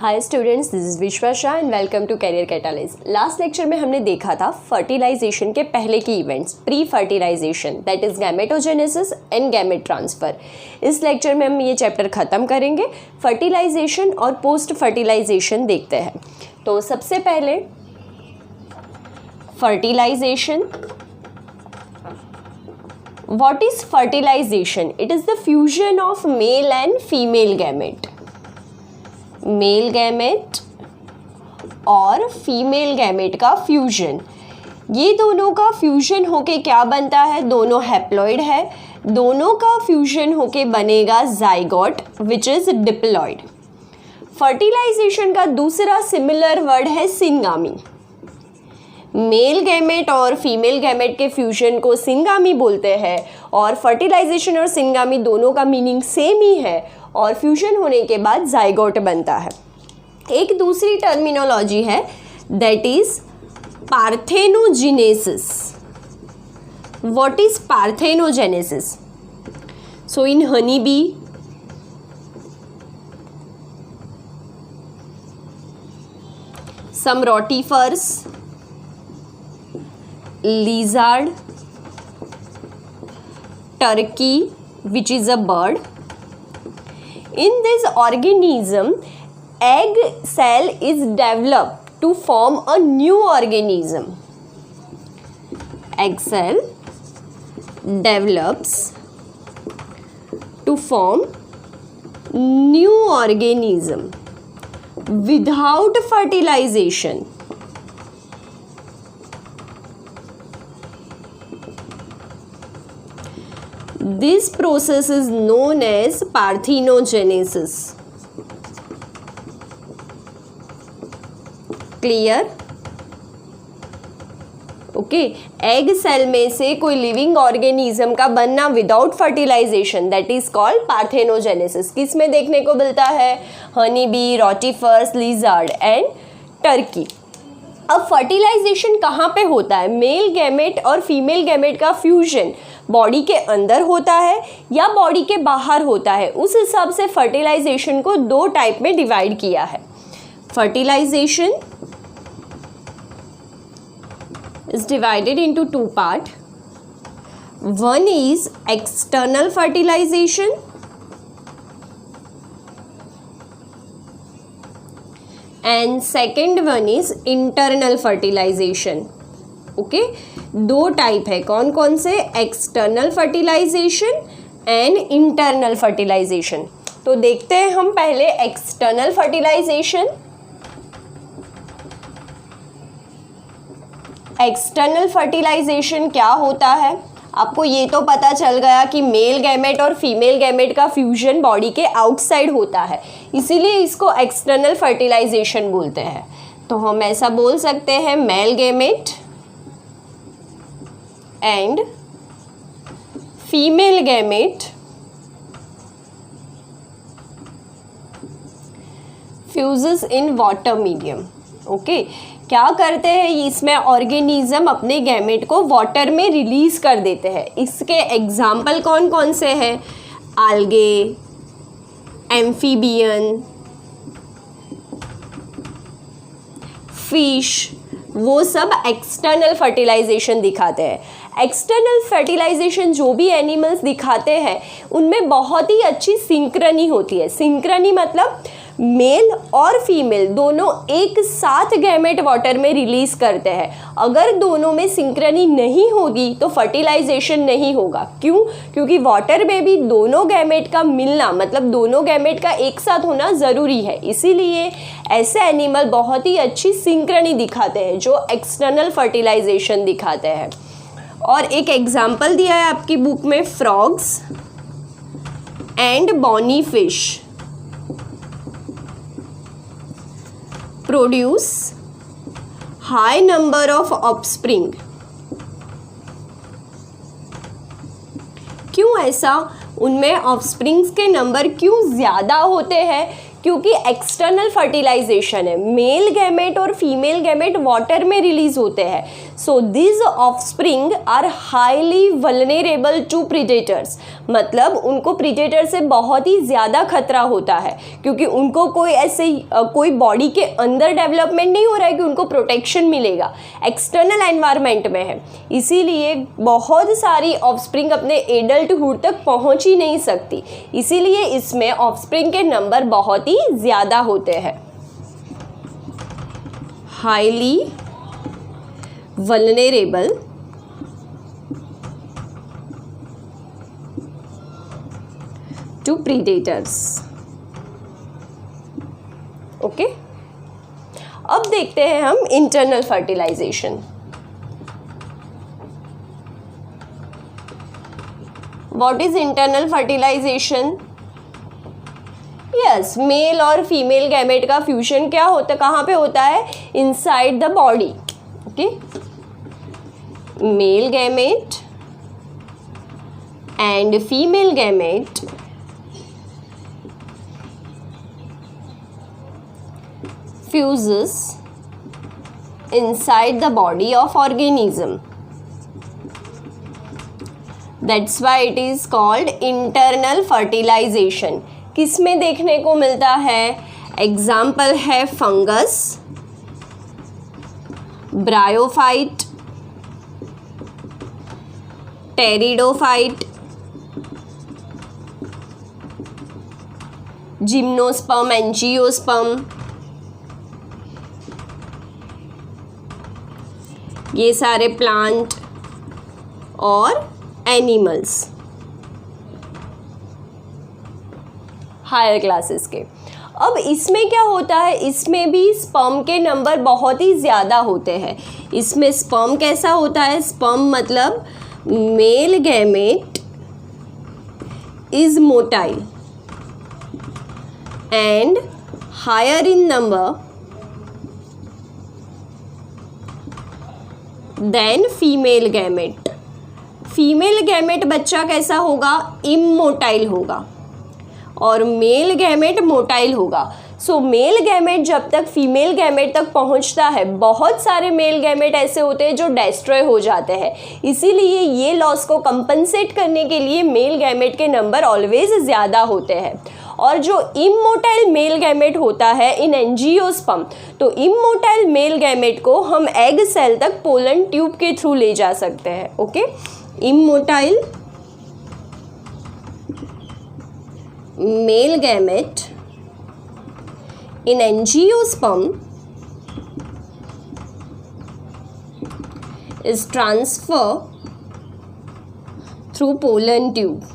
Hi students, this is Vishwa Shah and welcome to career catalyst. Last lecture में हमने देखा था फर्टिलाइजेशन के पहले की events, pre fertilization that is gametogenesis and gamete transfer. इस लेक्चर में हम ये चैप्टर ख़त्म करेंगे, फर्टिलाइजेशन और पोस्ट फर्टिलाइजेशन देखते हैं। तो सबसे पहले fertilization. What is fertilization? It is the fusion of male and female gamete. Male gamete और फीमेल गैमेट का फ्यूजन, ये दोनों का फ्यूजन होके क्या बनता है? दोनों हैप्लॉइड है, दोनों का फ्यूजन होके बनेगा zygote which is diploid. Fertilization का दूसरा सिमिलर वर्ड है सिनगामी। मेल गैमेट और फीमेल गैमेट के फ्यूजन को सिनगामी बोलते हैं और फर्टिलाइजेशन और सिनगामी दोनों का मीनिंग सेम ही है और फ्यूजन होने के बाद जाइगोट बनता है। एक दूसरी टर्मिनोलॉजी है that is parthenogenesis. What is parthenogenesis? So in honey bee, some rotifers, lizard, turkey which is a bird. In this organism, egg cell is developed to form a new organism. Egg cell develops to form new organism without fertilization. This process is known as parthenogenesis. Clear? Okay, egg cell में से कोई living organism का बनना without fertilization that is called parthenogenesis. किस में देखने को मिलता है? Honey bee, rotifers, lizard and turkey. अब फर्टिलाइजेशन कहाँ पे होता है? मेल गैमेट और फीमेल गैमेट का फ्यूजन बॉडी के अंदर होता है या बॉडी के बाहर होता है, उस हिसाब से फर्टिलाइजेशन को दो टाइप में डिवाइड किया है। Fertilization is divided into two parts. One is external fertilization and second one is internal fertilization. Okay, दो टाइप है, कौन कौन से? External fertilization and internal fertilization. तो देखते हैं हम पहले एक्सटर्नल फर्टिलाइजेशन। एक्सटर्नल फर्टिलाइजेशन क्या होता है? आपको ये तो पता चल गया कि मेल गैमेट और फीमेल गैमेट का फ्यूजन बॉडी के आउटसाइड होता है, इसीलिए इसको एक्सटर्नल फर्टिलाइजेशन बोलते हैं। तो हम ऐसा बोल सकते हैं mail gamete and female gamete fuses in water medium. Okay, क्या करते हैं? इसमें ऑर्गेनिज्म अपने गैमेट को वाटर में रिलीज कर देते हैं। इसके एग्जाम्पल कौन कौन से हैं? आल्गे, एम्फीबियन, फिश, वो सब एक्सटर्नल फर्टिलाइजेशन दिखाते हैं। एक्सटर्नल फर्टिलाइजेशन जो भी एनिमल्स दिखाते हैं उनमें बहुत ही अच्छी सिंक्रनी होती है। सिंक्रनी मतलब मेल और फीमेल दोनों एक साथ गैमेट वाटर में रिलीज करते हैं। अगर दोनों में सिंक्रनी नहीं होगी तो फर्टिलाइजेशन नहीं होगा। क्यों? क्योंकि वाटर में भी दोनों गैमेट का मिलना मतलब दोनों गैमेट का एक साथ होना ज़रूरी है, इसीलिए ऐसे एनिमल बहुत ही अच्छी सिंक्रनी दिखाते हैं जो एक्सटर्नल फर्टिलाइजेशन दिखाते हैं। और एक एग्जाम्पल दिया है आपकी बुक में, frogs and bony fish produce high number of offspring. क्यों ऐसा? उनमें ऑफस्प्रिंग्स के नंबर क्यों ज़्यादा होते हैं? क्योंकि एक्सटर्नल फर्टिलाइजेशन है, मेल गैमेट और फीमेल गैमेट वाटर में रिलीज होते हैं। So this offspring are highly vulnerable to predators, मतलब उनको प्रीडेटर से बहुत ही ज़्यादा खतरा होता है, क्योंकि उनको कोई बॉडी के अंदर डेवलपमेंट नहीं हो रहा है कि उनको प्रोटेक्शन मिलेगा, एक्सटर्नल एनवायरनमेंट में है। इसीलिए बहुत सारी ऑफस्प्रिंग अपने एडल्टहुड तक पहुंच ही नहीं सकती, इसीलिए इसमें ऑफस्प्रिंग के नंबर बहुत ही ज़्यादा होते हैं। Highly vulnerable to predators. Okay, अब देखते हैं हम internal fertilization. What is internal fertilization? Yes, male और फीमेल गैमेट का फ्यूजन क्या होता है, कहाँ पे होता है? Inside the body. Okay, male gamete and female gamete fuses inside the body of organism. That's why it is called internal fertilization. किस में देखने को मिलता है? एग्जाम्पल है fungus, bryophyte, pteridophyte, gymnosperm, angiosperm, ये सारे प्लांट और एनिमल्स हायर क्लासेस के। अब इसमें क्या होता है, इसमें भी स्पर्म के नंबर बहुत ही ज़्यादा होते हैं। इसमें स्पर्म कैसा होता है? स्पर्म मतलब male gamete is motile and higher in number than female gamete. Female gamete बच्चा कैसा होगा? इमोटाइल होगा और मेल गैमेट मोटाइल होगा। सो मेल गैमेट जब तक फीमेल गैमेट तक पहुंचता है, बहुत सारे मेल गैमेट ऐसे होते हैं जो डिस्ट्रॉय हो जाते हैं। इसीलिए ये लॉस को कंपनसेट करने के लिए मेल गैमेट के नंबर ऑलवेज ज़्यादा होते हैं। और जो इमोटाइल मेल गैमेट होता है इन एंजियोस्पर्म, तो इमोटाइल मेल गैमेट को हम एग सेल तक पोलन ट्यूब के थ्रू ले जा सकते हैं। Okay, immotile male gamete in angiosperm is transfer through pollen tube.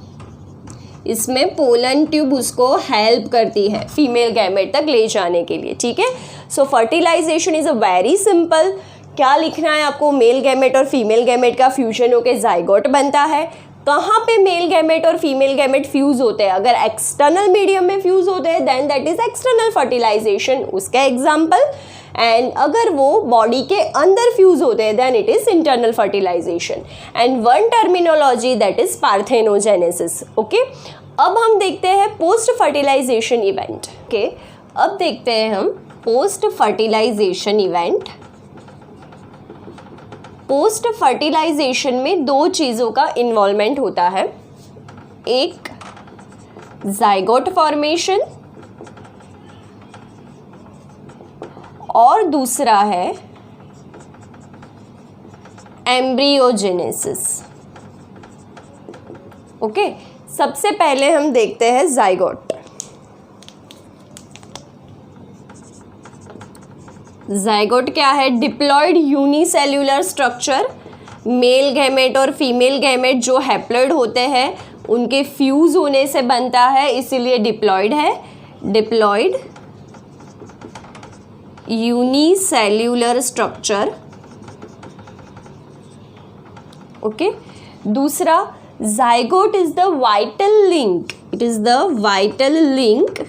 इसमें पोलन ट्यूब उसको हेल्प करती है फीमेल गैमेट तक ले जाने के लिए। ठीक है, so fertilization is a very simple. क्या लिखना है आपको? मेल गैमेट और फीमेल गैमेट का फ्यूजन होकर जाइगोट बनता है। कहाँ पे मेल गैमेट और फीमेल गैमेट फ्यूज होते हैं? अगर एक्सटर्नल मीडियम में फ्यूज होते हैं then that is external fertilization, उसका एग्जाम्पल। एंड अगर वो बॉडी के अंदर फ्यूज होते हैं then it is internal fertilization. And one terminology that is parthenogenesis. Okay, अब हम देखते हैं पोस्ट फर्टिलाइजेशन इवेंट। ओके, अब देखते हैं हम post fertilization event. Post fertilization में दो चीज़ों का इन्वॉल्वमेंट होता है, एक जाइगोट फॉर्मेशन और दूसरा है एम्ब्रियोजेनेसिस। ओके, सबसे पहले हम देखते हैं जाइगोट। जाइगोट क्या है? Diploid unicellular structure. Male gamete और फीमेल गैमेट जो हैप्लॉयड होते हैं उनके फ्यूज होने से बनता है, इसीलिए डिप्लॉयड है। Diploid unicellular structure. ओके, दूसरा zygote is the vital link. It is the vital link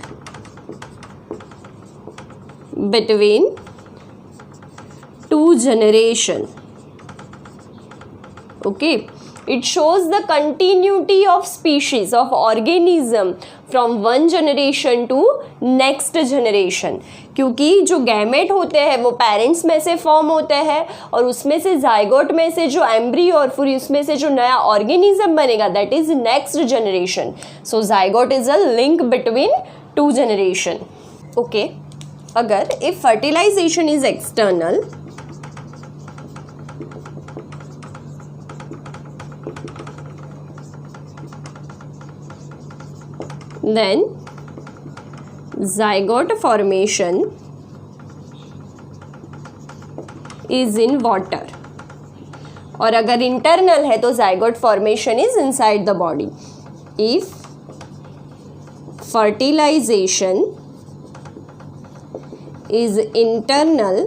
between two generation. Okay, It shows the continuity of species of organism from one generation to next generation. क्योंकि जो gamete होते हैं वो parents में से form होते हैं और उसमें से जाइगोट में से जो एम्ब्रियो और फिर उसमें से जो नया ऑर्गेनिज्म बनेगा that is next generation. So zygote is a link between two generation. Okay, अगर if fertilization is external then zygote formation is in water. और अगर इंटरनल है तो zygote formation is inside the body. If fertilization is internal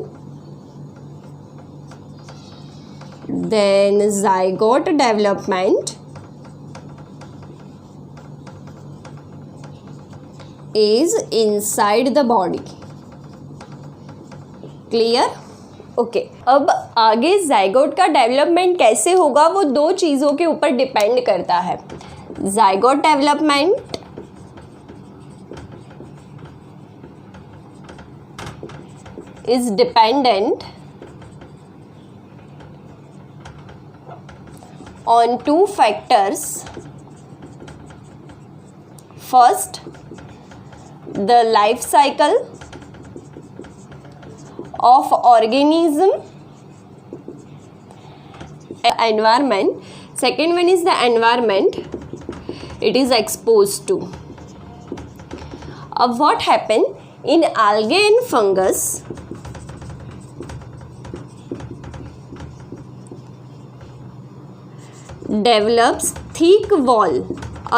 then zygote development is inside the body. Clear? Okay, अब आगे zygote का development कैसे होगा वो दो चीज़ों के ऊपर डिपेंड करता है. Zygote development is dependent on two factors. First, the life cycle of organism, environment. Second one is the environment it is exposed to. What happen in algae and fungus? Develops thick wall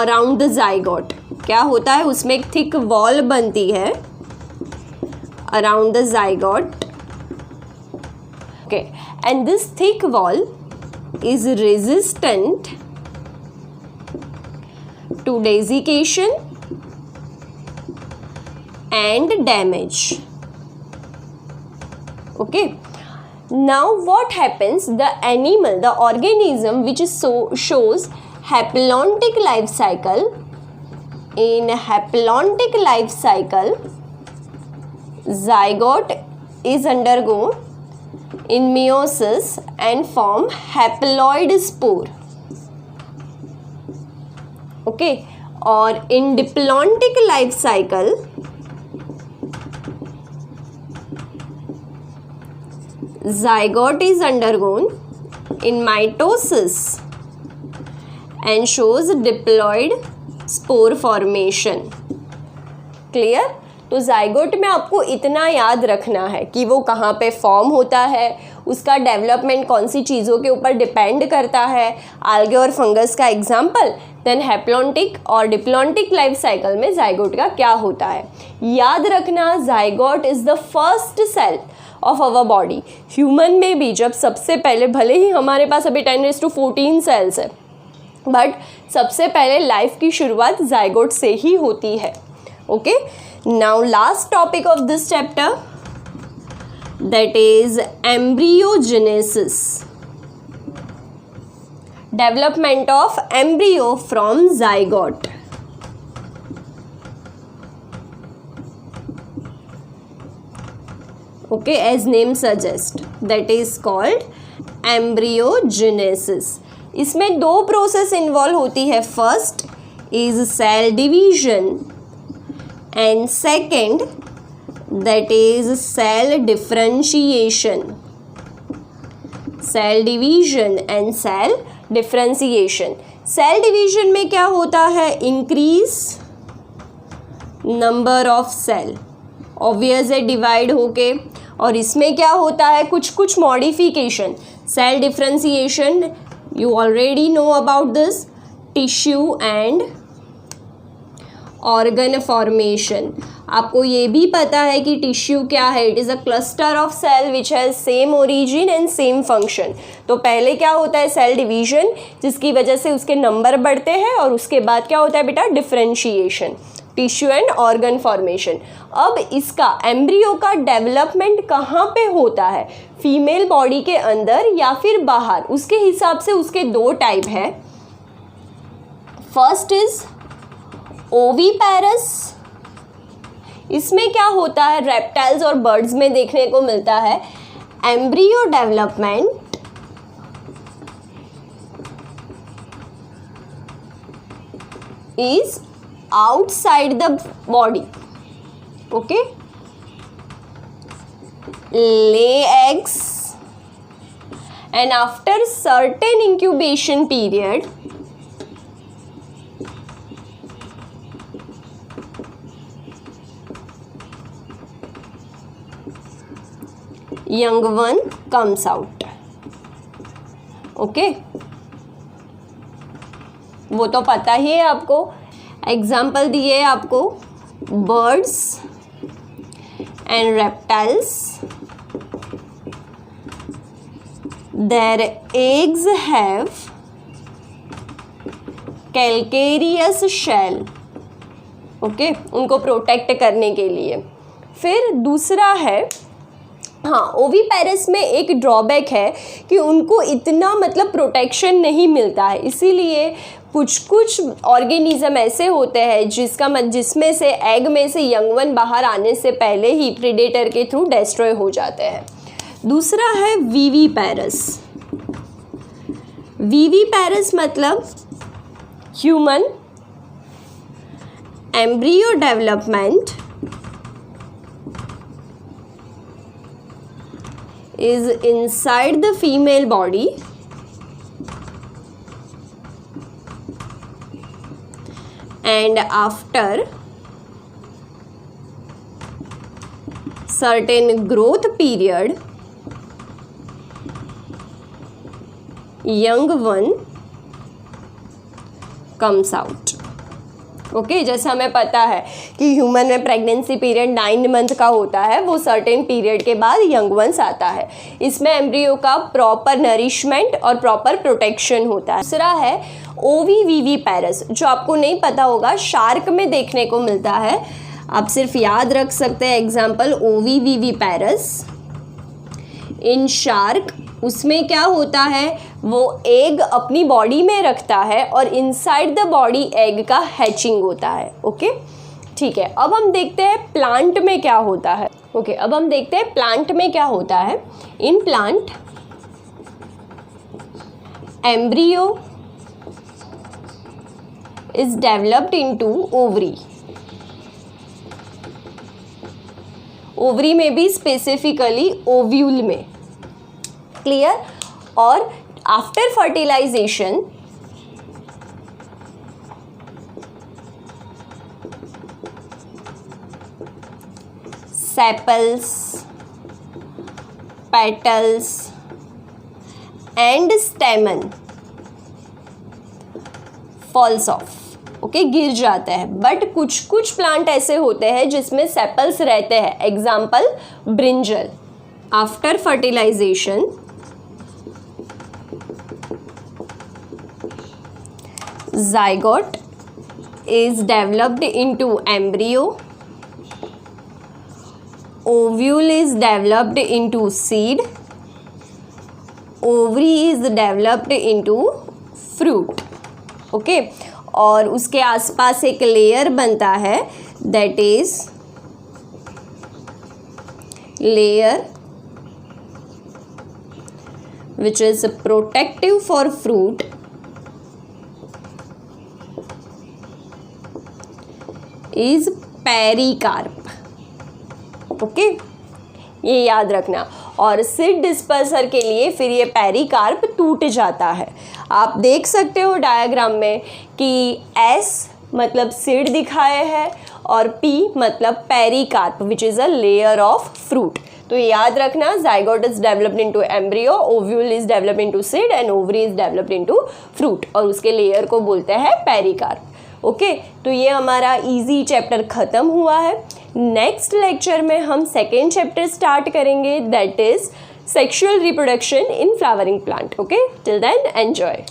around the zygote. क्या होता है उसमें एक thick wall बनती है around the zygote. Okay, and this thick wall is resistant to desiccation and damage. Okay, now what happens, the animal, the organism which shows haplontic life cycle. In haplontic life cycle, zygote is undergone in meiosis and form haploid spore. Okay, और in diplontic life cycle, zygote is undergone in mitosis and shows diploid spore formation. Clear? तो zygote में आपको इतना याद रखना है कि वो कहाँ पे फॉर्म होता है, उसका डेवलपमेंट कौन सी चीज़ों के ऊपर डिपेंड करता है, आल्गे और फंगस का एग्जाम्पल, देन हैप्लॉन्टिक और डिप्लॉन्टिक लाइफ साइकिल में जाइगोट का क्या होता है. याद रखना, zygote is the first cell of our body. Human में भी जब सबसे पहले, भले ही हमारे पास अभी 10⁻14 सेल्स है, बट सबसे पहले लाइफ की शुरुआत जाइगोट से ही होती है. Okay, now last topic of this chapter that is embryogenesis. Development of embryo from zygote. Okay, as name suggest that is called embryogenesis. इसमें दो प्रोसेस इन्वॉल्व होती है. First is cell division and second that is cell differentiation. Cell division and cell differentiation. Cell division में क्या होता है? Increase number of cell, obvious है, divide होके. और इसमें क्या होता है? कुछ कुछ modification. Cell differentiation, you already know about this, tissue and organ formation. आपको ये भी पता है कि टिश्यू क्या है? It is a cluster of cell which has same origin and same function. तो पहले क्या होता है? सेल डिवीजन, जिसकी वजह से उसके नंबर बढ़ते हैं, और उसके बाद क्या होता है बेटा? Differentiation. Tissue and organ formation. अब इसका एम्ब्रियो का डेवलपमेंट कहाँ पे होता है, फीमेल बॉडी के अंदर या फिर बाहर, उसके हिसाब से उसके दो टाइप है। First is oviparous. इसमें क्या होता है, रेप्टाइल्स और बर्ड्स में देखने को मिलता है, embryo development is outside the body. Okay, lay eggs and after certain incubation period young one comes out. Okay, वो तो पता ही है आपको। एग्जाम्पल दिए आपको, birds and reptiles, their eggs have calcareous shell. Okay, उनको प्रोटेक्ट करने के लिए। फिर दूसरा है, हाँ, ओवीपेरस में एक ड्रॉबैक है कि उनको इतना मतलब प्रोटेक्शन नहीं मिलता है, इसीलिए कुछ ऑर्गेनिज्म ऐसे होते हैं जिसमें से एग में से यंग वन बाहर आने से पहले ही प्रीडेटर के थ्रू डिस्ट्रॉय हो जाते हैं। दूसरा है विविपेरस। विविपेरस मतलब human embryo development is inside the female body and after certain growth period young one comes out. Okay, जैसे हमें पता है कि ह्यूमन में प्रेगनेंसी पीरियड 9 मंथ का होता है, वो सर्टेन पीरियड के बाद यंग वंस आता है। इसमें एम्ब्रियो का प्रॉपर नरिशमेंट और प्रॉपर प्रोटेक्शन होता है। दूसरा है ओवीविविपेरस, जो आपको नहीं पता होगा, शार्क में देखने को मिलता है। आप सिर्फ याद रख सकते हैं एग्जाम्पल, ओवीविविपेरस इन शार्क। उसमें क्या होता है, वो एग अपनी बॉडी में रखता है और इनसाइड द बॉडी एग का हैचिंग होता है। ओके, ठीक है। अब हम देखते हैं प्लांट में क्या होता है। ओके, अब हम देखते हैं प्लांट में क्या होता है। In plant embryo is developed into ovary. Ovary में भी स्पेसिफिकली ओव्यूल में, क्लियर। और after fertilization sepals, petals and stamen falls off. Okay, गिर जाता है। बट कुछ प्लांट ऐसे होते हैं जिसमें सेपल्स रहते हैं, example brinjal. After fertilization zygote is developed into embryo, ovule is developed into seed, ovary is developed into fruit. Okay, और उसके आसपास एक लेयर बनता है, that is layer which is protective for fruit is pericarp. Okay, ये याद रखना। और सीड डिस्पर्सर के लिए फिर ये पेरिकार्प टूट जाता है। आप देख सकते हो डायग्राम में कि एस मतलब सीड दिखाए है और पी मतलब pericarp which is a layer of fruit. तो याद रखना, zygote is developed into embryo, ovule is developed into seed and ovary is developed into fruit, और उसके लेयर को बोलते हैं पेरिकार्प। ओके, तो ये हमारा इजी चैप्टर ख़त्म हुआ है। नेक्स्ट लेक्चर में हम सेकेंड चैप्टर स्टार्ट करेंगे, that is sexual reproduction in flowering plant. Okay, till then enjoy.